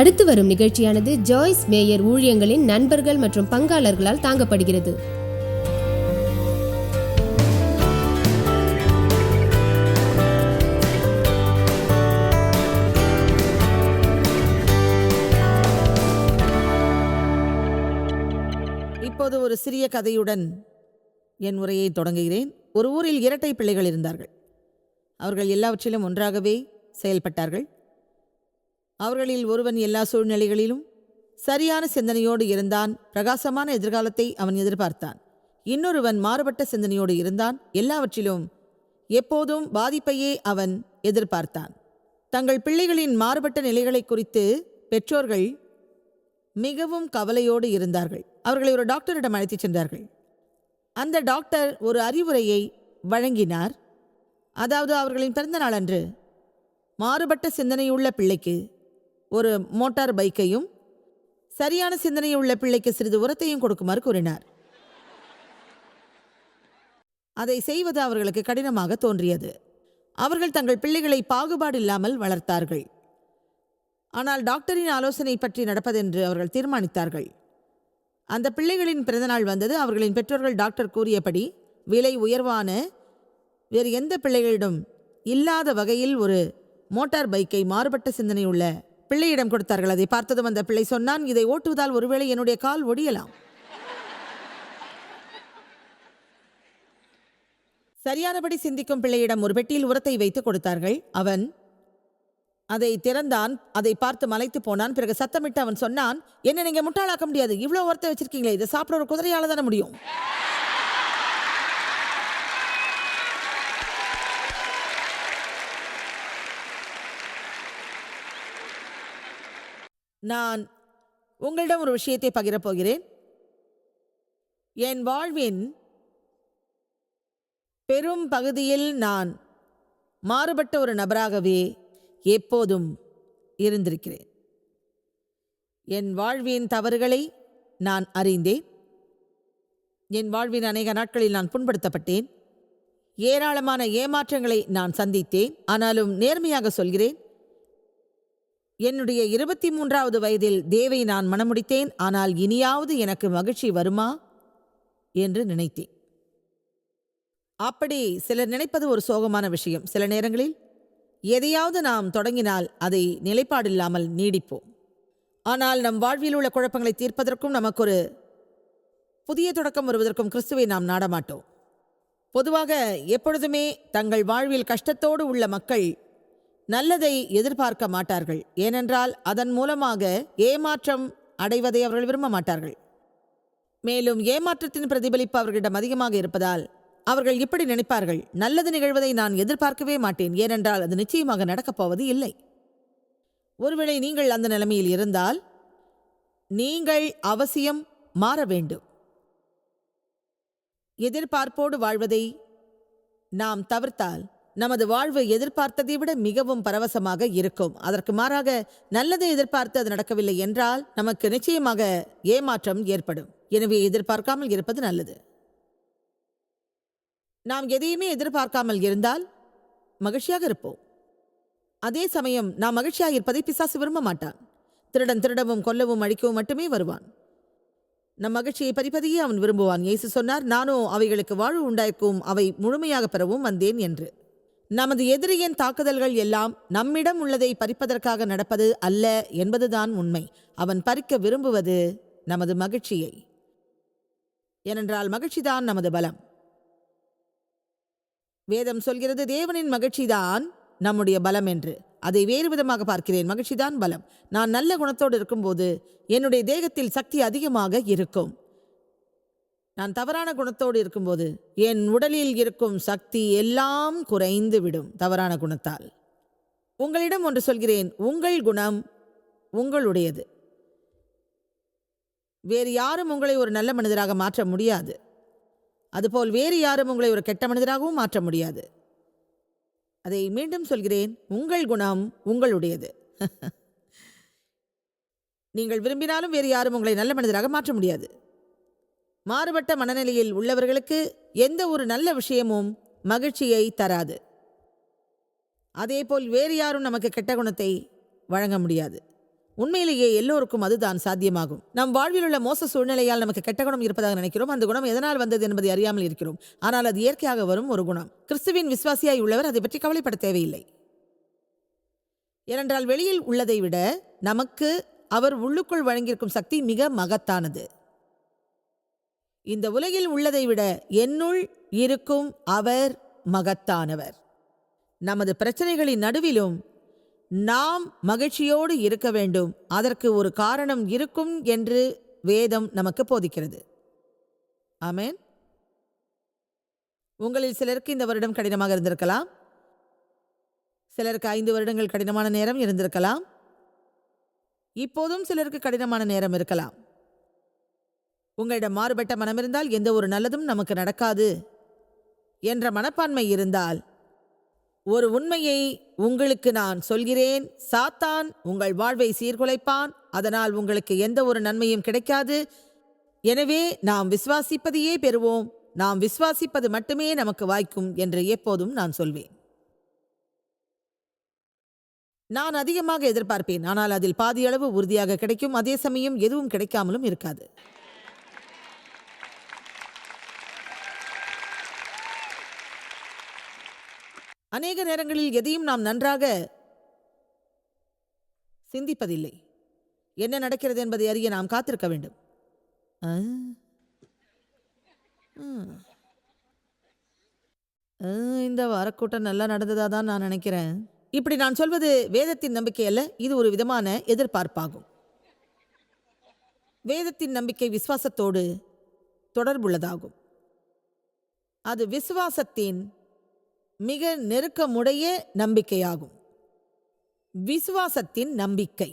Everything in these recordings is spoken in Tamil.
அடுத்து வரும் நிகழ்ச்சியானது ஜாய்ஸ் மேயர் ஊழியங்களின் நண்பர்கள் மற்றும் பங்காளர்களால் தாங்கப்படுகிறது. இப்போது ஒரு சிறிய கதையுடன் என் உரையை தொடங்குகிறேன். ஒரு ஊரில் இரட்டை பிள்ளைகள் இருந்தார்கள். அவர்கள் எல்லாவற்றிலும் ஒன்றாகவே செயல்பட்டார்கள். அவர்களில் ஒருவன் எல்லா சூழ்நிலைகளிலும் சரியான சிந்தனையோடு இருந்தான். பிரகாசமான எதிர்காலத்தை அவன் எதிர்பார்த்தான். இன்னொருவன் மாறுபட்ட சிந்தனையோடு இருந்தான். எல்லாவற்றிலும் எப்போதும் பாதிப்பையே அவன் எதிர்பார்த்தான். தங்கள் பிள்ளைகளின் மாறுபட்ட நிலைகளை குறித்து பெற்றோர்கள் மிகவும் கவலையோடு இருந்தார்கள். அவர்களை ஒரு டாக்டரிடம் அழைத்துச் சென்றார்கள். அந்த டாக்டர் ஒரு அறிவுரையை வழங்கினார். அதாவது அவர்களின் பிறந்த நாள் அன்று மாறுபட்ட சிந்தனையுள்ள பிள்ளைக்கு ஒரு மோட்டார் பைக்கையும் சரியான சிந்தனையுள்ள பிள்ளைக்கு சிறிது உரத்தையும் கொடுக்குமாறு கூறினார். அதை செய்வது அவர்களுக்கு கடினமாக தோன்றியது. அவர்கள் தங்கள் பிள்ளைகளை பாகுபாடு இல்லாமல் வளர்த்தார்கள். ஆனால் டாக்டரின் ஆலோசனை பற்றி நடப்பதென்று அவர்கள் தீர்மானித்தார்கள். அந்த பிள்ளைகளின் பிறந்தநாள் வந்தது. அவர்களின் பெற்றோர்கள் டாக்டர் கூறியபடி விலை உயர்வான வேறு எந்த பிள்ளைகளிடம் இல்லாத வகையில் ஒரு மோட்டார் பைக்கை மாறுபட்ட சிந்தனையுள்ள பிள்ளையிடம் கொடுத்தார்கள். அதை பார்த்ததும் அந்த பிள்ளை சொன்னான், இதை ஓட்டுவதால் ஒருவேளை என்னுடைய கால் ஒடியலாம். சரியானபடி சிந்திக்கும் பிள்ளையிடம் ஒரு பெட்டியில் உரத்தை வைத்து கொடுத்தார்கள். அவன் அதை திறந்தான். அதை பார்த்து மலைத்து போனான். பிறகு சத்தமிட்டு அவன் சொன்னான், என்ன நீங்க முட்டாளாக்க முடியாது, இவ்வளவு உரத்தை வச்சிருக்கீங்களே, இதை சாப்பிட ஒரு குதிரையால தானே முடியும். நான் உங்களிடம் ஒரு விஷயத்தை பகிரப் போகிறேன். என் வாழ்வின் பெரும் பகுதியில் நான் மாறுபட்ட ஒரு நபராகவே எப்போதும் இருந்திருக்கிறேன். என் வாழ்வின் தவறுகளை நான் அறிந்தேன். என் வாழ்வின் அநேக நாட்களில் நான் புண்படுத்தப்பட்டேன். ஏராளமான ஏமாற்றங்களை நான் சந்தித்தேன். ஆனாலும் நேர்மையாக சொல்கிறேன், என்னுடைய 23வது வயதில் தேவை நான் மணமுடித்தேன். ஆனால் இனியாவது எனக்கு மகிழ்ச்சி வருமா என்று நினைத்தேன். அப்படி சிலர் நினைப்பது ஒரு சோகமான விஷயம். சில நேரங்களில் எதையாவது நாம் தொடங்கினால் அதை நிலைப்பாடில்லாமல் நீடிப்போம். ஆனால் நம் வாழ்வில் உள்ள குழப்பங்களை தீர்ப்பதற்கும் நமக்கு ஒரு புதிய தொடக்கம் வருவதற்கும் கிறிஸ்துவை நாம் நாடமாட்டோம். பொதுவாக எப்பொழுதுமே தங்கள் வாழ்வில் கஷ்டத்தோடு உள்ள மக்கள் நல்லதை எதிர்பார்க்க மாட்டார்கள். ஏனென்றால் அதன் மூலமாக ஏமாற்றம் அடைவதை அவர்கள் விரும்ப மாட்டார்கள். மேலும் ஏமாற்றத்தின் பிரதிபலிப்பு அவர்களிடம் அதிகமாக இருப்பதால் அவர்கள் இப்படி நினைப்பார்கள், நல்லது நிகழ்வதை நான் எதிர்பார்க்கவே மாட்டேன், ஏனென்றால் அது நிச்சயமாக நடக்கப் போவது இல்லை. ஒருவேளை நீங்கள் அந்த நிலைமையில் இருந்தால் நீங்கள் அவசியம் மாற வேண்டும். எதிர்பார்ப்போடு வாழ்வதை நாம் தவிர்த்தால் நமது வாழ்வு எதிர்பார்த்ததை விட மிகவும் பரவசமாக இருக்கும். அதற்கு மாறாக நல்லதை எதிர்பார்த்து அது நடக்கவில்லை என்றால் நமக்கு நிச்சயமாக ஏமாற்றம் ஏற்படும். எனவே எதிர்பார்க்காமல் இருப்பது நல்லது. நாம் எதையுமே எதிர்பார்க்காமல் இருந்தால் மகிழ்ச்சியாக இருப்போம். அதே சமயம் நாம் மகிழ்ச்சியாக இருப்பதை பிசாசு விரும்ப மாட்டான். திருடன் திருடவும் கொல்லவும் அழிக்கவும் மட்டுமே வருவான். நம் மகிழ்ச்சியை பறிப்பதையே அவன் விரும்புவான். இயேசு சொன்னார், நானோ அவைகளுக்கு வாழ்வு உண்டாக்கும், அவை முழுமையாக பெறவும் வந்தேன் என்று. நமது எதிரியின் தாக்குதல்கள் எல்லாம் நம்மிடம் உள்ளதை பறிப்பதற்காக நடப்பது அல்ல என்பதுதான் உண்மை. அவன் பறிக்க விரும்புவது நமது மகிழ்ச்சியை. ஏனென்றால் மகிழ்ச்சிதான் நமது பலம். வேதம் சொல்கிறது, தேவனின் மகிழ்ச்சிதான் நம்முடைய பலம் என்று. அதை வேறு விதமாக பார்க்கிறேன். மகிழ்ச்சிதான் பலம். நான் நல்ல குணத்தோடு இருக்கும்போது என்னுடைய தேகத்தில் சக்தி அதிகமாக இருக்கும். நான் தவறான குணத்தோடு இருக்கும்போது என் உடலில் இருக்கும் சக்தி எல்லாம் குறைந்து விடும் தவறான குணத்தால். உங்களிடம் ஒன்று சொல்கிறேன், உங்கள் குணம் உங்களுடையது. வேறு யாரும் உங்களை ஒரு நல்ல மனிதராக மாற்ற முடியாது. அதுபோல் வேறு யாரும் உங்களை ஒரு கெட்ட மனிதராகவும் மாற்ற முடியாது. அதை மீண்டும் சொல்கிறேன், உங்கள் குணம் உங்களுடையது. நீங்கள் விரும்பினாலும் வேறு யாரும் உங்களை நல்ல மனிதராக மாற்ற முடியாது. மாறுபட்ட மனநிலையில் உள்ளவர்களுக்கு எந்த ஒரு நல்ல விஷயமும் மகிழ்ச்சியை தராது. அதேபோல் வேறு யாரும் நமக்கு கெட்ட குணத்தை வழங்க முடியாது. உண்மையிலேயே எல்லோருக்கும் அதுதான் சாத்தியமாகும். நம் வாழ்வில் உள்ள மோச சூழ்நிலையால் நமக்கு கெட்ட குணம் இருப்பதாக நினைக்கிறோம். அந்த குணம் எதனால் வந்தது என்பதை அறியாமல் இருக்கிறோம். ஆனால் அது இயற்கையாக வரும் ஒரு குணம். கிறிஸ்துவின் விசுவாசியாய் உள்ளவர் அதை பற்றி கவலைப்பட தேவையில்லை. ஏனென்றால் வெளியில் உள்ளதை விட நமக்கு அவர் உள்ளுக்குள் வழங்கியிருக்கும் சக்தி மிக மகத்தானது. இந்த உலகில் உள்ளதை விட என்னுள் இருக்கும் அவர் மகத்தானவர். நமது பிரச்சனைகளின் நடுவிலும் நாம் மகிழ்ச்சியோடு இருக்க வேண்டும். அதற்கு ஒரு காரணம் இருக்கும் என்று வேதம் நமக்கு போதிக்கிறது. ஆமென். உங்களில் சிலருக்கு இந்த வருடம் கடினமாக இருந்திருக்கலாம். சிலருக்கு 5 வருடங்கள் கடினமான நேரம் இருந்திருக்கலாம். இப்போதும் சிலருக்கு கடினமான நேரம் இருக்கலாம். உங்களிடம் மாறுபட்ட மனம் இருந்தால் எந்த ஒரு நல்லதும் நமக்கு நடக்காது என்ற மனப்பான்மை இருந்தால், ஒரு உண்மையை உங்களுக்கு நான் சொல்கிறேன். சாத்தான் உங்கள் வாழ்வை சீர்குலைப்பான். அதனால் உங்களுக்கு எந்த ஒரு நன்மையும் கிடைக்காது. எனவே நாம் விசுவாசிப்பதையே பெறுவோம். நாம் விசுவாசிப்பது மட்டுமே நமக்கு வாய்க்கும் என்று எப்போதும் நான் சொல்வேன். நான் அதிகமாக எதிர்பார்ப்பேன், ஆனால் அதில் பாதியளவு உறுதியாக கிடைக்கும். அதே சமயம் எதுவும் கிடைக்காமலும் இருக்காது. அநேக நேரங்களில் எதையும் நாம் நன்றாக சிந்திப்பதில்லை. என்ன நடக்கிறது என்பதை அறிய நாம் காத்திருக்க வேண்டும். இந்த வாரக்கூட்டம் நல்லா நடந்ததா தான் நான் நினைக்கிறேன். இப்படி நான் சொல்வது வேதத்தின் நம்பிக்கை அல்ல, இது ஒரு விதமான எதிர்பார்ப்பாகும். வேதத்தின் நம்பிக்கை விசுவாசத்தோடு தொடர்புள்ளதாகும். அது விசுவாசத்தின் மிக நெருக்கமுடைய நம்பிக்கையாகும். விசுவாசத்தின் நம்பிக்கை.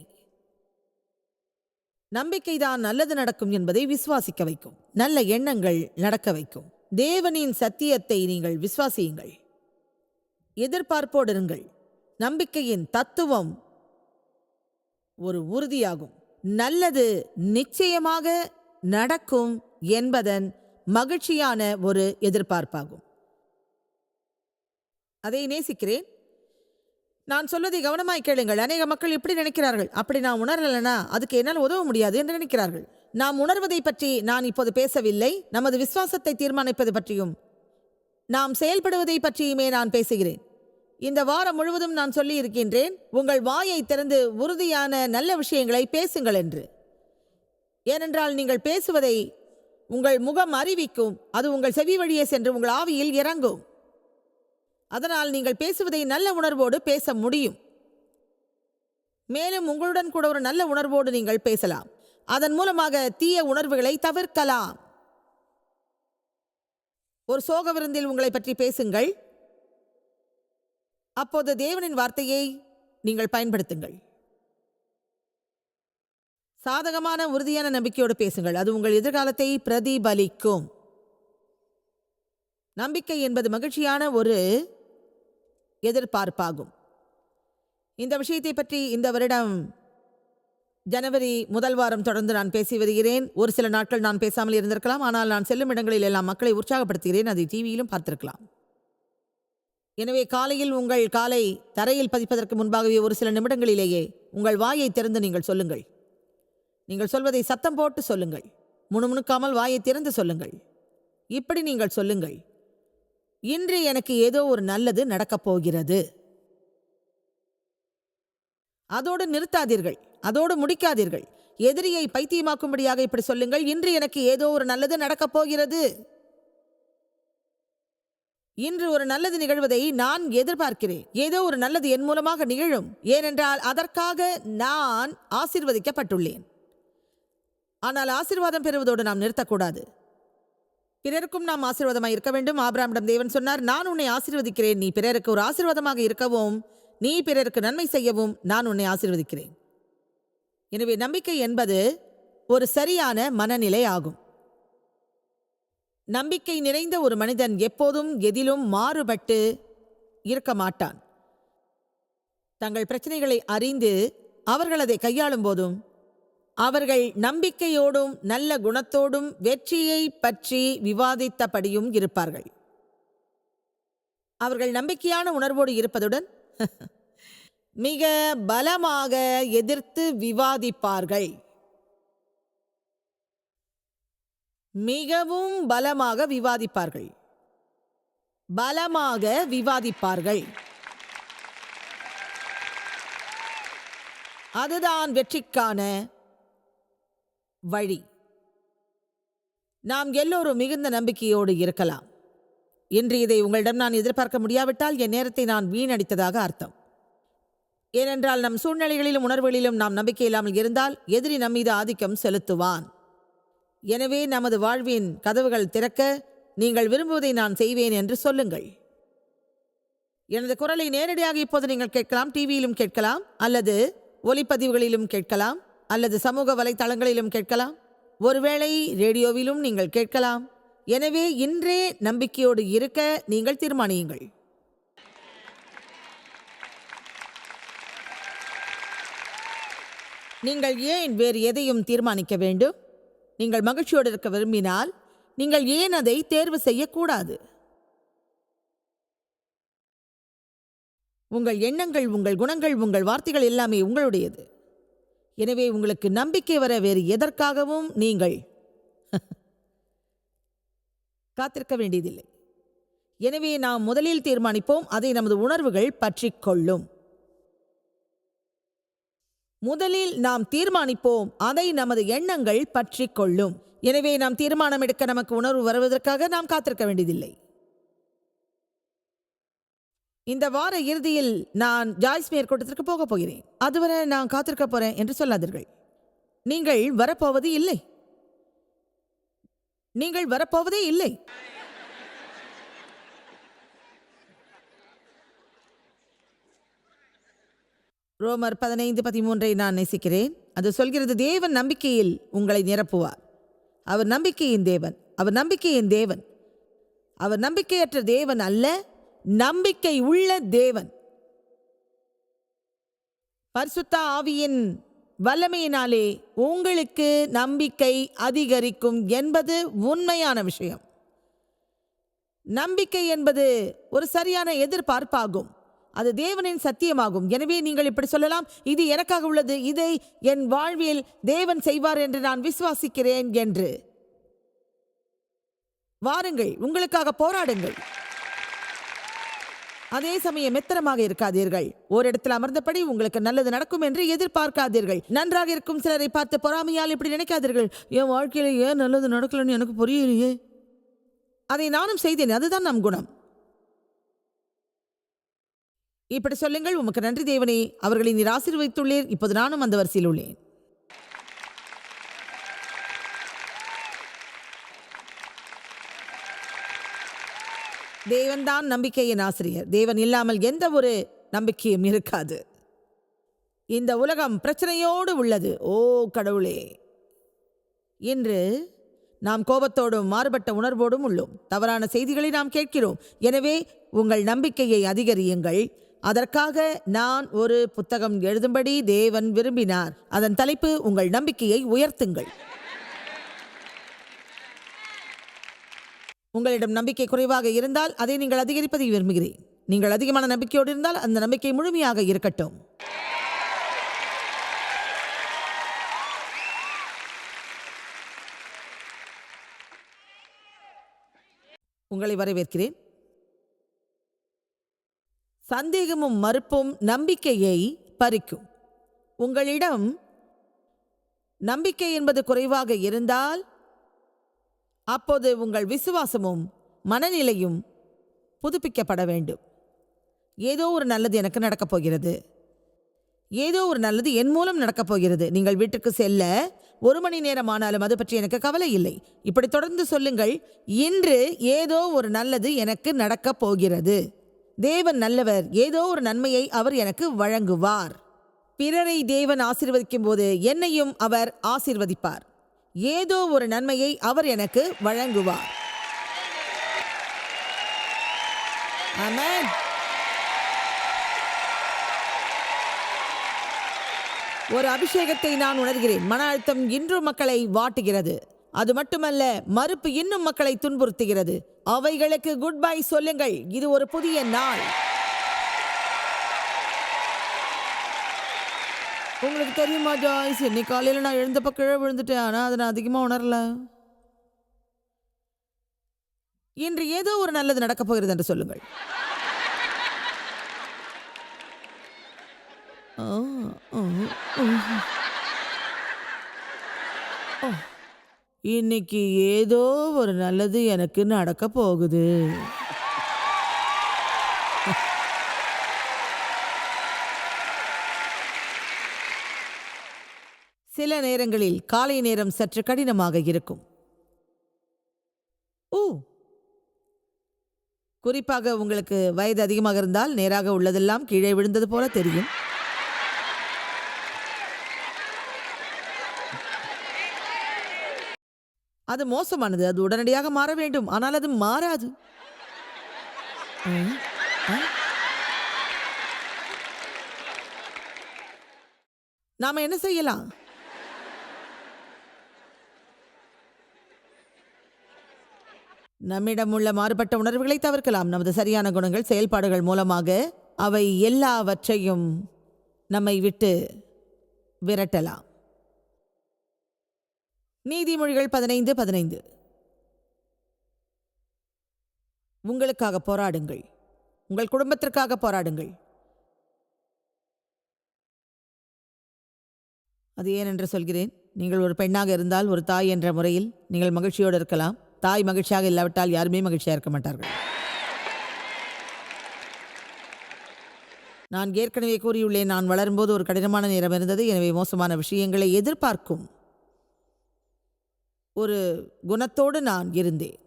நம்பிக்கைதான் நல்லது நடக்கும் என்பதை விசுவாசிக்க வைக்கும். நல்ல எண்ணங்கள் நடக்க வைக்கும். தேவனின் சத்தியத்தை நீங்கள் விசுவாசியுங்கள். எதிர்பார்ப்போடு இருங்கள். நம்பிக்கையின் தத்துவம் ஒரு உறுதியாகும். நல்லது நிச்சயமாக நடக்கும் என்பதன் மகிழ்ச்சியான ஒரு எதிர்பார்ப்பாகும். அதை நேசிக்கிறேன். நான் சொல்வதை கவனமாய் கேளுங்கள். அநேக மக்கள் இப்படி நினைக்கிறார்கள், அப்படி நான் உணரலனா அதுக்கு என்னால் உதவ முடியாது என்று நினைக்கிறார்கள். நாம் உணர்வதை பற்றி நான் இப்போது பேசவில்லை. நமது விசுவாசத்தை தீர்மானிப்பது பற்றியும் நாம் செயல்படுவதை பற்றியுமே நான் பேசுகிறேன். இந்த வாரம் முழுவதும் நான் சொல்லி இருக்கின்றேன், உங்கள் வாயை திறந்து உறுதியான நல்ல விஷயங்களை பேசுங்கள் என்று. ஏனென்றால் நீங்கள் பேசுவதை உங்கள் முகம் அறிவிக்கும். அது உங்கள் செவி வழியே சென்று உங்கள் ஆவியில் இறங்கும். அதனால் நீங்கள் பேசுவதை நல்ல உணர்வோடு பேச முடியும். மேலும் உங்களுடன் கூட ஒரு நல்ல உணர்வோடு நீங்கள் பேசலாம். அதன் மூலமாக தீய உணர்வுகளை தவிர்க்கலாம். ஒரு சோக விருந்தில் உங்களை பற்றி பேசுங்கள். அப்போது தேவனின் வார்த்தையை நீங்கள் பயன்படுத்துங்கள். சாதகமான உறுதியான நம்பிக்கையோடு பேசுங்கள். அது உங்கள் எதிர்காலத்தை பிரதிபலிக்கும். நம்பிக்கை என்பது மகிழ்ச்சியான ஒரு எதிர்பார்ப்பாகும். இந்த விஷயத்தை பற்றி இந்த வருடம் ஜனவரி முதல் வாரம் தொடர்ந்து நான் பேசி வருகிறேன். ஒரு சில நாட்கள் நான் பேசாமல் இருந்திருக்கலாம். ஆனால் நான் செல்லும் இடங்களில் எல்லாம் மக்களை உற்சாகப்படுத்துகிறேன். அதை டிவியிலும் பார்த்திருக்கலாம். எனவே காலையில் உங்கள் காலை தரையில் பதிப்பதற்கு முன்பாகவே ஒரு சில நிமிடங்களிலேயே உங்கள் வாயை திறந்து நீங்கள் சொல்லுங்கள். நீங்கள் சொல்வதை சத்தம் போட்டு சொல்லுங்கள். முணுமுணுக்காமல் வாயை திறந்து சொல்லுங்கள். இப்படி நீங்கள் சொல்லுங்கள், இன்று எனக்கு ஏதோ ஒரு நல்லது நடக்கப் போகிறது. அதோடு நிறுத்தாதீர்கள், அதோடு முடிக்காதீர்கள். எதிரியை பைத்தியமாக்கும்படியாக இப்படி சொல்லுங்கள், இன்று எனக்கு ஏதோ ஒரு நல்லது நடக்கப் போகிறது. இன்று ஒரு நல்லது நிகழ்வதை நான் எதிர்பார்க்கிறேன். ஏதோ ஒரு நல்லது என் மூலமாக நிகழும். ஏனென்றால் அதற்காக நான் ஆசீர்வதிக்கப்பட்டுள்ளேன். ஆனால் ஆசீர்வாதம் பெறுவதோடு நாம் நிறுத்தக்கூடாது. பிறருக்கும் நாம் ஆசீர்வாதமாக இருக்க வேண்டும். ஆபிரகாமிடம் தேவன் சொன்னார், நான் உன்னை ஆசீர்வதிக்கிறேன். நீ பிறருக்கு ஒரு ஆசீர்வாதமாக இருக்கவும், நீ பிறருக்கு நன்மை செய்யவும் நான் உன்னை ஆசீர்வதிக்கிறேன். எனவே நம்பிக்கை என்பது ஒரு சரியான மனநிலை ஆகும். நம்பிக்கை நிறைந்த ஒரு மனிதன் எப்போதும் எதிலும் மாறுபட்டு இருக்க மாட்டான். தங்கள் பிரச்சனைகளை அறிந்து அவர்கள் அதை கையாளும் போதும் அவர்கள் நம்பிக்கையோடும் நல்ல குணத்தோடும் வெற்றியை பற்றி விவாதித்தபடியும் இருப்பார்கள். அவர்கள் நம்பிக்கையான உணர்வோடு இருப்பதுடன் மிக பலமாக எதிர்த்து விவாதிப்பார்கள். மிகவும் பலமாக விவாதிப்பார்கள். பலமாக விவாதிப்பார்கள். அதுதான் வெற்றிக்கான வழி. நாம் எல்லோரும் மிகுந்த நம்பிக்கையோடு இருக்கலாம். இன்று இதை உங்களிடம் நான் எதிர்பார்க்க முடியாவிட்டால் என் நேரத்தை நான் வீணடித்ததாக அர்த்தம். ஏனென்றால் நம் சூழ்நிலைகளிலும் உணர்வுகளிலும் நாம் நம்பிக்கை இல்லாமல் இருந்தால் எதிரி நம்மீது ஆதிக்கம் செலுத்துவான். எனவே நமது வாழ்வின் கதவுகள் திறக்க நீங்கள் விரும்புவதை நான் செய்வேன் என்று சொல்லுங்கள். எனது குரலை நேரடியாக இப்போது நீங்கள் கேட்கலாம், டிவியிலும் கேட்கலாம், அல்லது ஒலிப்பதிவுகளிலும் கேட்கலாம், அல்லது சமூக வலைத்தளங்களிலும் கேட்கலாம், ஒருவேளை ரேடியோவிலும் நீங்கள் கேட்கலாம். எனவே இன்றே நம்பிக்கையோடு இருக்க நீங்கள் தீர்மானியுங்கள். நீங்கள் ஏன் வேறு எதையும் தீர்மானிக்க வேண்டும்? நீங்கள் மகிழ்ச்சியோடு இருக்க விரும்பினால் நீங்கள் ஏன் அதை தேர்வு செய்யக்கூடாது? உங்கள் எண்ணங்கள், உங்கள் குணங்கள், உங்கள் வார்த்தைகள் எல்லாமே உங்களுடையது. எனவே உங்களுக்கு நம்பிக்கை வர வேறு எதற்காகவும் நீங்கள் காத்திருக்க வேண்டியதில்லை. எனவே நாம் முதலில் தீர்மானிப்போம், அதை நமது உணர்வுகள் பற்றிக் கொள்ளும். முதலில் நாம் தீர்மானிப்போம், அதை நமது எண்ணங்கள் பற்றிக் கொள்ளும். எனவே நாம் தீர்மானம் எடுக்க நமக்கு உணர்வு வருவதற்காக நாம் காத்திருக்க வேண்டியதில்லை. இந்த வார இறுதியில் நான் ஜாய்ஸ் மேயர் கூட்டத்திற்கு போகப் போகிறேன், அதுவரை நான் காத்திருக்க போறேன் என்று சொல்லாதீர்கள். நீங்கள் வரப்போவது இல்லை. நீங்கள் வரப்போவதே இல்லை. ரோமர் 15:13 நான் நேசிக்கிறேன். அது சொல்கிறது, தேவன் நம்பிக்கையில் உங்களை நிரப்புவார். அவர் நம்பிக்கையின் தேவன். அவர் நம்பிக்கையின் தேவன். அவர் நம்பிக்கையற்ற தேவன் அல்ல, நம்பிக்கை உள்ள தேவன். பரிசுத்த ஆவியின் வல்லமையினாலே உங்களுக்கு நம்பிக்கை அதிகரிக்கும் என்பது உண்மையான விஷயம். நம்பிக்கை என்பது ஒரு சரியான எதிர்பார்ப்பாகும். அது தேவனின் சத்தியமாகும். எனவே நீங்கள் இப்படி சொல்லலாம், இது எனக்காக உள்ளது, இதை என் வாழ்வில் தேவன் செய்வார் என்று நான் விசுவாசிக்கிறேன் என்று. வாருங்கள், உங்களுக்காக போராடுங்கள். அதே சமயம் மெத்தனமாக இருக்காதீர்கள். ஓரிடத்தில் அமர்ந்தபடி உங்களுக்கு நல்லது நடக்கும் என்று எதிர்பார்க்காதீர்கள். நன்றாக இருக்கும் சிலரை பார்த்து பொறாமையால் இப்படி நினைக்காதீர்கள். என் வாழ்க்கையில ஏன் நல்லது நடக்கலன்னு எனக்கு புரியலையே. அதை நானும் செய்தேன், அதுதான் நம் குணம். இப்படி சொல்லுங்கள், உமக்கு நன்றி தேவனே, அவர்களை நீர் ஆசீர்வதித்துள்ளீர், இப்போது நானும் அந்த வரிசையில் உள்ளேன். தேவன்தான் நம்பிக்கையின் ஆசிரியர். தேவன் இல்லாமல் எந்த ஒரு நம்பிக்கையும் இருக்காது. இந்த உலகம் பிரச்சனையோடு உள்ளது. ஓ கடவுளே, இன்று நாம் கோபத்தோடும் மாறுபட்ட உணர்வோடும் உள்ளோம். தவறான செய்திகளை நாம் கேட்கிறோம். எனவே உங்கள் நம்பிக்கையை அதிகரியுங்கள். அதற்காக நான் ஒரு புத்தகம் எழுதும்படி தேவன் விரும்பினார். அதன் தலைப்பு, உங்கள் நம்பிக்கையை உயர்த்துங்கள். உங்களிடம் நம்பிக்கை குறைவாக இருந்தால் அதை நீங்கள் அதிகரிப்பதை விரும்புகிறேன். நீங்கள் அதிகமான நம்பிக்கையோடு இருந்தால் அந்த நம்பிக்கை முழுமையாக இருக்கட்டும். உங்களை வரவேற்கிறேன். சந்தேகமும் மறுப்பும் நம்பிக்கையை பறிக்கும். உங்களிடம் நம்பிக்கை என்பது குறைவாக இருந்தால் அப்போது உங்கள் விசுவாசமும் மனநிலையும் புதுப்பிக்கப்பட வேண்டும். ஏதோ ஒரு நல்லது எனக்கு நடக்கப் போகிறது, ஏதோ ஒரு நல்லது என் மூலம் நடக்கப் போகிறது. நீங்கள் வீட்டுக்கு செல்ல 1 மணி நேரம் ஆனாலும் அது பற்றி எனக்கு கவலை இல்லை. இப்படி தொடர்ந்து சொல்லுங்கள், இன்று ஏதோ ஒரு நல்லது எனக்கு நடக்கப் போகிறது. தேவன் நல்லவர், ஏதோ ஒரு நன்மையை அவர் எனக்கு வழங்குவார். பிறரை தேவன் ஆசீர்வதிக்கும் போது என்னையும் அவர் ஆசீர்வதிப்பார். ஏதோ ஒரு நன்மையை அவர் எனக்கு வழங்குவார். ஆமென். ஒரு அபிஷேகத்தை நான் உணர்கிறேன். மன அழுத்தம் இன்றும் மக்களை வாட்டுகிறது. அது மட்டுமல்ல, மறுப்பு இன்னும் மக்களை துன்புறுத்துகிறது. அவைகளுக்கு குட் பை சொல்லுங்கள். இது ஒரு புதிய நாள். உங்களுக்கு தெரியுமா ஜாய்ஸ், இன்னைக்கு காலையில் நான் எழுந்தப்ப கீழே விழுந்துட்டேன். ஆனால் அதை நான் அதிகமாக உணரல. இன்று ஏதோ ஒரு நல்லது நடக்கப் போகிறது என்று சொல்லுங்கள். ஆ, ஆ, ஆ. ஓ, இன்னைக்கு ஏதோ ஒரு நல்லது எனக்கு நடக்க போகுது. சில நேரங்களில் காலை நேரம் சற்று கடினமாக இருக்கும். ஓ, குறிப்பாக உங்களுக்கு வயது அதிகமாக இருந்தால் நேராக உள்ளதெல்லாம் கீழே விழுந்தது போல தெரியும். அது மோசமானது. அது உடனடியாக மாற வேண்டும். ஆனால் அது மாறாது. ஆ, ஆ. நாம என்ன செய்யலாம்? நம்மிடம் உள்ள மாறுபட்ட உணர்வுகளை தவிர்க்கலாம். நமது சரியான குணங்கள், செயல்பாடுகள் மூலமாக அவை எல்லாவற்றையும் நம்மை விட்டு விரட்டலாம். நீதிமொழிகள் 15:15. உங்களுக்காக போராடுங்கள், உங்கள் குடும்பத்திற்காக போராடுங்கள். அது ஏன் என்று சொல்கிறேன். நீங்கள் ஒரு பெண்ணாக இருந்தால், ஒரு தாய் என்ற முறையில் நீங்கள் மகிழ்ச்சியோடு இருக்கலாம். தாய் மகிழ்ச்சியாக இல்லாவிட்டால் யாருமே மகிழ்ச்சியாக இருக்க மாட்டார்கள். நான் ஏற்கனவே கூறியுள்ளேன், நான் வளரும்போது ஒரு கடினமான நேரம் இருந்தது. எனவே மோசமான விஷயங்களை எதிர்பார்க்கும் ஒரு குணத்தோடு நான் இருந்தேன்.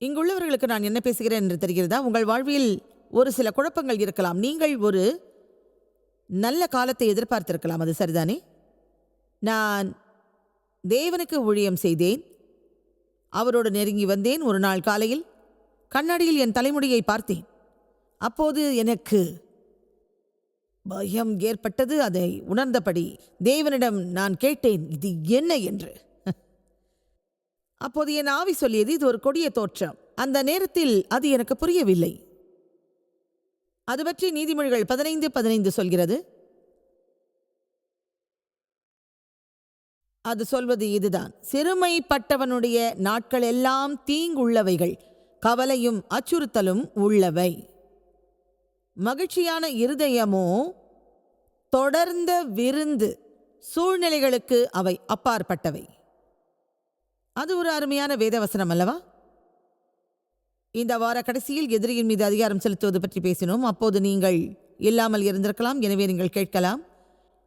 இங்குள்ளவர்களுக்கு நான் என்ன பேசுகிறேன் என்று தெரிகிறதா? உங்கள் வாழ்வில் ஒரு சில குழப்பங்கள் இருக்கலாம். நீங்கள் ஒரு நல்ல காலத்தை எதிர்பார்த்திருக்கலாம். அது சரிதானே? நான் தேவனுக்கு ஊழியம் செய்தேன், அவரோடு நெருங்கி வந்தேன். ஒரு நாள் காலையில் கண்ணாடியில் என் தலைமுடியை பார்த்தேன். அப்போது எனக்கு பயம் ஏற்பட்டது. அதை உணர்ந்தபடி தேவனிடம் நான் கேட்டேன், இது என்ன என்று. அப்போது என் ஆவி சொல்லியது, இது ஒரு கொடிய தோற்றம். அந்த நேரத்தில் அது எனக்கு புரியவில்லை. அது பற்றி நீதிமொழிகள் 15:15 சொல்கிறது. அது சொல்வது இதுதான்: சிறுமைப்பட்டவனுடைய நாட்கள் எல்லாம் தீங்குள்ளவைகள், கவலையும் அச்சுறுத்தலும் உள்ளவை. மகிழ்ச்சியான இருதயமோ தொடர்ந்த விருந்து, சூழ்நிலைகளுக்கு அவை அப்பாற்பட்டவை. அது ஒரு அருமையான வேதவசனம் அல்லவா? இந்த வார கடைசியில் எதிரியின் மீது அதிகாரம் செலுத்துவது பற்றி பேசினோம். அப்போது நீங்கள் இல்லாமல் இருந்திருக்கலாம். எனவே நீங்கள் கேட்கலாம்,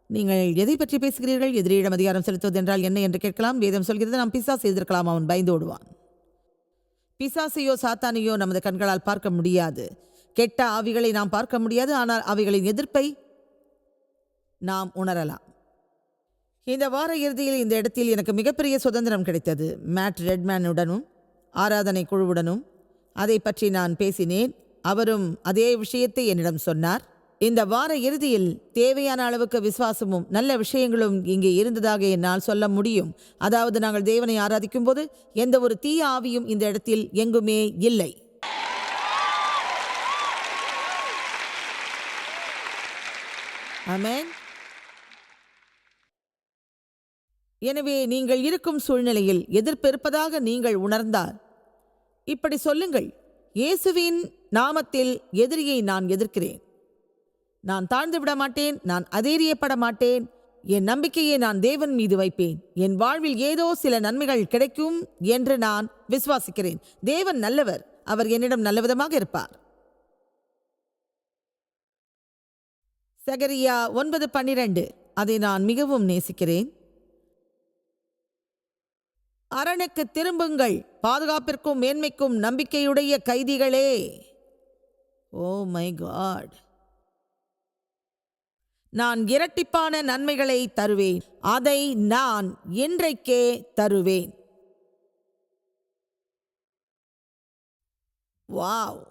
நீங்கள் எதை பற்றி பேசுகிறீர்கள்? எதிரியிடம் அதிகாரம் செலுத்துவது என்றால் என்ன என்று கேட்கலாம். வேதம் சொல்கிறது, நாம் பிசாசு செய்திருக்கலாம், அவன் பயந்து ஓடுவான். பிசாசையோ சாத்தானையோ நமது கண்களால் பார்க்க முடியாது. கெட்ட ஆவிகளை நாம் பார்க்க முடியாது. ஆனால் அவைகளின் எதிர்ப்பை நாம் உணரலாம். இந்த வார இறுதியில் இந்த இடத்தில் எனக்கு மிகப்பெரிய சுதந்திரம் கிடைத்தது. மேட் ரெட்மேனுடனும் ஆராதனை குழுவுடனும் அதை பற்றி நான் பேசினேன். அவரும் அதே விஷயத்தை என்னிடம் சொன்னார். இந்த வார இறுதியில் தேவையான அளவுக்கு விசுவாசமும் நல்ல விஷயங்களும் இங்கே இருந்ததாக என்னால் சொல்ல முடியும். அதாவது, நாங்கள் தேவனை ஆராதிக்கும் போது எந்த ஒரு தீய ஆவியும் இந்த இடத்தில் எங்குமே இல்லை. ஆமென். எனவே நீங்கள் இருக்கும் சூழ்நிலையில் எதிர்ப்பு இருப்பதாக நீங்கள் உணர்ந்தால் இப்படி சொல்லுங்கள்: இயேசுவின் நாமத்தில் எதிரியை நான் எதிர்க்கிறேன். நான் தாழ்ந்து விட மாட்டேன். நான் அதேரியப்பட மாட்டேன். என் நம்பிக்கையை நான் தேவன் மீது வைப்பேன். என் வாழ்வில் ஏதோ சில நன்மைகள் கிடைக்கும் என்று நான் விசுவாசிக்கிறேன். தேவன் நல்லவர். அவர் என்னிடம் நல்லவிதமாக இருப்பார். சகரியா 9:12. அதை நான் மிகவும் நேசிக்கிறேன். அரணுக்கு திரும்புங்கள், பாதுகாப்பிற்கும் மேன்மைக்கும் நம்பிக்கையுடைய கைதிகளே. Oh my God. நான் இரட்டிப்பான நன்மைகளை தருவேன். அதை நான் இன்றைக்கே தருவேன். வாவ்.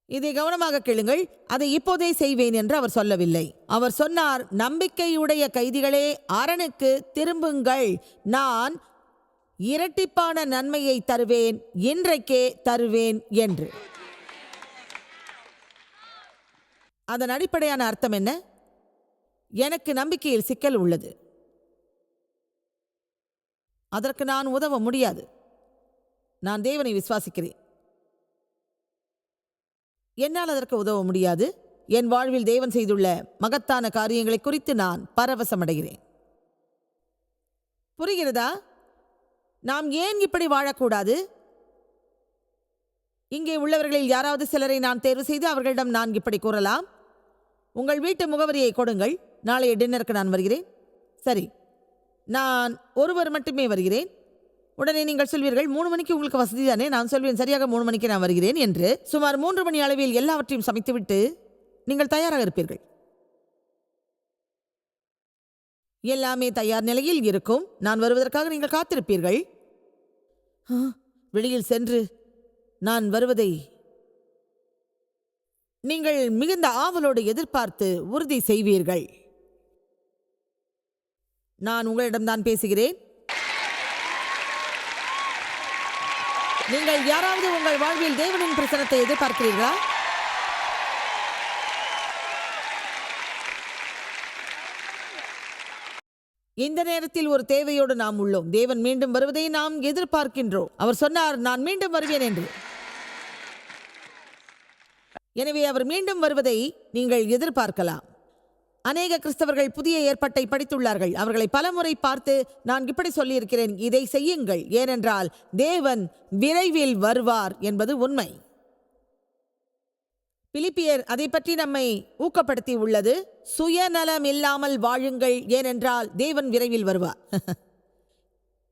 இதை கவனமாக கேளுங்கள். அதை இப்போதே செய்வேன் என்று அவர் சொல்லவில்லை. அவர் சொன்னார், நம்பிக்கையுடைய கைதிகளே, அரணுக்கு திரும்புங்கள், நான் இரட்டிப்பான நன்மையை தருவேன், இன்றைக்கே தருவேன் என்று. அதன் அடிப்படையான அர்த்தம் என்ன? எனக்கு நம்பிக்கையில் சிக்கல் உள்ளது. அதற்கு நான் உதவ முடியாது. நான் தேவனை விசுவாசிக்கிறேன். என்னால் அதற்கு உதவ முடியாது. என் வாழ்வில் தேவன் செய்துள்ள மகத்தான காரியங்களை குறித்து நான் பரவசமடைகிறேன். புரிகிறதா? நாம் ஏன் இப்படி வாழக்கூடாது? இங்கே உள்ளவர்களில் யாராவது சிலரை நான் தேர்வு செய்து அவர்களிடம் நான் இப்படி கூறலாம், உங்கள் வீட்டு முகவரியை கொடுங்கள், நாளைய டின்னருக்கு நான் வருகிறேன். சரி, நான் ஒருவர் மட்டுமே வருகிறேன். உடனே நீங்கள் சொல்வீர்கள், 3 மணிக்கு உங்களுக்கு வசதி தானே? நான் சொல்வேன், சரியாக 3 மணிக்கு நான் வருகிறேன் என்று. சுமார் 3 மணி அளவில் எல்லாவற்றையும் சமைத்துவிட்டு நீங்கள் தயாராக இருப்பீர்கள். எல்லாமே தயார் நிலையில் இருக்கும். நான் வருவதற்காக நீங்கள் காத்திருப்பீர்கள். வெளியில் சென்று நான் வருவதை நீங்கள் மிகுந்த ஆவலோடு எதிர்பார்த்து உறுதி செய்வீர்கள். நான் உங்களிடம்தான் பேசுகிறேன். நீங்கள் யாராவது உங்கள் வாழ்வில் தேவனின் பிரசன்னத்தை எதிர்பார்க்கிறீர்களா? இந்த நேரத்தில் ஒரு தேவையோடு நாம் உள்ளோம். தேவன் மீண்டும் வருவதை நாம் எதிர்பார்க்கின்றோம். அவர் சொன்னார், நான் மீண்டும் வருவேன் என்று. எனவே அவர் மீண்டும் வருவதை நீங்கள் எதிர்பார்க்கலாம். அநேக கிறிஸ்தவர்கள் புதிய ஏற்பாட்டை படித்துள்ளார்கள். அவர்களை பலமுறை பார்த்து நான் இப்படி சொல்லியிருக்கிறேன், இதை செய்யுங்கள், ஏனென்றால் தேவன் விரைவில் வருவார் என்பது உண்மை. பிலிப்பியர் அதை பற்றி நம்மை ஊக்கப்படுத்தி உள்ளது. சுயநலம் இல்லாமல் வாழுங்கள், ஏனென்றால் தேவன் விரைவில் வருவார்.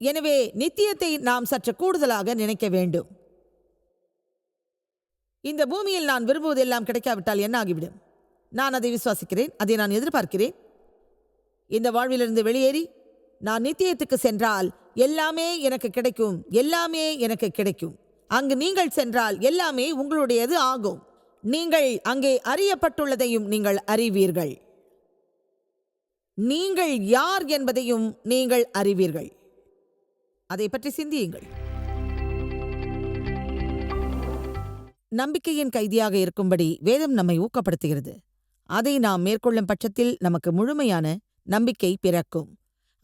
எனவே நித்தியத்தை நாம் சற்று கூடுதலாக நினைக்க வேண்டும். இந்த பூமியில் நான் விரும்புவதெல்லாம் கிடைக்காவிட்டால் என்ன ஆகிவிடும்? நான் அதை விசுவாசிக்கிறேன், அதை நான் எதிர்பார்க்கிறேன். இந்த வாழ்விலிருந்து வெளியேறி நான் நித்தியத்துக்கு சென்றால் எல்லாமே எனக்கு கிடைக்கும், எல்லாமே எனக்கு கிடைக்கும். அங்கு நீங்கள் சென்றால் எல்லாமே உங்களுடையது ஆகும். நீங்கள் அங்கே அறியப்பட்டுள்ளதையும் நீங்கள் அறிவீர்கள். நீங்கள் யார் என்பதையும் நீங்கள் அறிவீர்கள். அதை பற்றி சிந்தியுங்கள். நம்பிக்கையின் கைதியாக இருக்கும்படி வேதம் நம்மை ஊக்கப்படுத்துகிறது. அதை நாம் மேற்கொள்ளும் பட்சத்தில் நமக்கு முழுமையான நம்பிக்கை பிறக்கும்.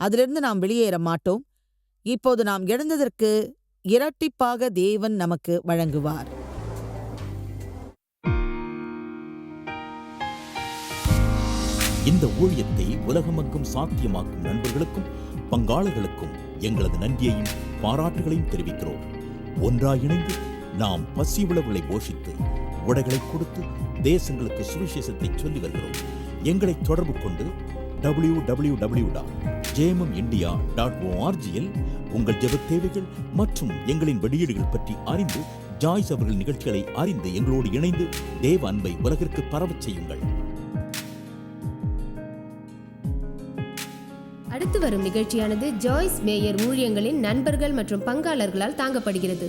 அதிலிருந்து நாம் வெளியேற மாட்டோம். இப்போது நாம் இழந்ததற்கு இரட்டிப்பாக தேவன் நமக்கு வழங்குவார். இந்த ஊழியத்தை உலகமெங்கும் சாத்தியமாக்கும் நண்பர்களுக்கும் பங்காளர்களுக்கும் எங்களது நன்றியையும் பாராட்டுகளையும் தெரிவிக்கிறோம். ஒன்றாய் இணைந்து நாம் பசி உழவுகளை போஷித்து உடைகளை கொடுத்து தேசங்களுக்கு சுவிசேஷத்தை சொல்லி வருகிறோம். எங்களை தொடர்பு கொண்டு www.jmumindia.org உங்கள் ஜெப தேவைகள் மற்றும் எங்களின் வெளியீடுகள் பற்றி அறிந்து ஜாய்ஸ் அவர்கள் நிகழ்ச்சிகளை அறிந்து எங்களோடு இணைந்து தேவ அன்பை உலகிற்கு பரவச் செய்யுங்கள். அடுத்து வரும் நிகழ்ச்சியானது ஜாய்ஸ் மேயர் ஊழியங்களின் நண்பர்கள் மற்றும் பங்காளர்களால் தாங்கப்படுகிறது.